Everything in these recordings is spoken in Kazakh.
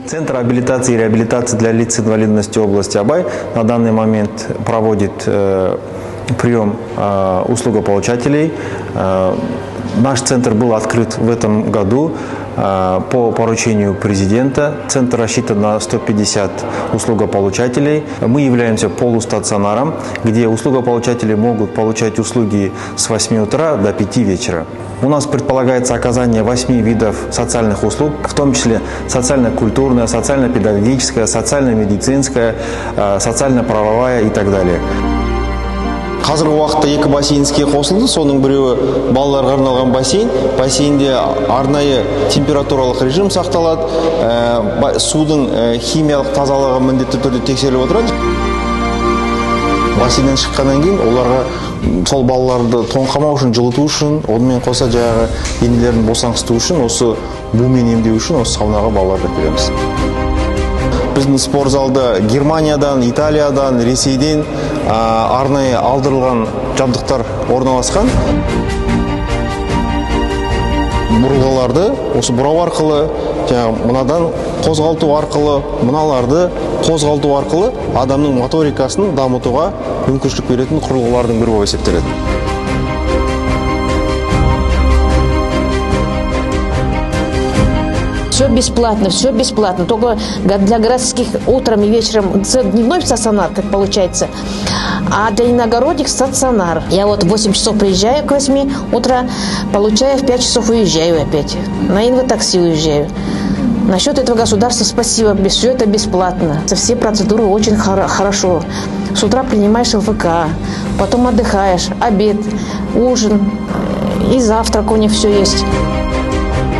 Центр абилитации и реабилитации для лиц с инвалидностью области Абай на данный момент проводит прием услугополучателей. Наш центр был открыт в этом году по поручению президента. Центр рассчитан на 150 услугополучателей. Мы являемся полустационаром, где услугополучатели могут получать услуги с 8 утра до 5 вечера. У нас предполагается оказание 8 видов социальных услуг, в том числе социально-культурная, социально-педагогическая, социально-медицинская, социально-правовая и так далее. Қазіргі уақытта 2 бассейн іске қосылды. Соның біреуі балаларға арналған бассейн. Бассейнде арнайы температуралық режим сақталады. Судың химиялық тазалығы міндетті түрде тексеріліп отырады. Бассейннен шыққаннан кейін оларға сол балаларды тоңқамау үшін, жылыту үшін, онымен қоса жаңағы денелерін босаңсыту үшін, осы бумен емдеу үшін осы саунаға балаларды береміз. Біздің спорт залда Германиядан, Италиядан, Ресейден арнайы алдырылған жабдықтар орналасқан. Бұрылғыларды осы бұрау арқылы, мынадан қозғалту арқылы, мыналарды қозғалту арқылы адамның моторикасын дамытуға мүмкіншілік беретін құрылғылардың бірі болып есептеледі. Все бесплатно. Только для городских утром и вечером дневной стационар, как получается, а для иногородних стационар. Я вот в 8 часов приезжаю к 8 утра, получаю в 5 часов уезжаю опять. На инватакси уезжаю. Насчет этого государства спасибо, все это бесплатно. Все процедуры очень хорошо. С утра принимаешь ЛФК, потом отдыхаешь, обед, ужин и завтрак у них все есть.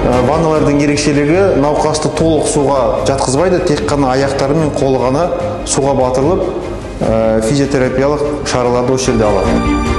Ванналардың ерекшелігі науқасты толық суға жатқызбайды, тек қана аяқтары мен қолы ғана суға батырылып, физиотерапиялық шараларды осы жерде алады.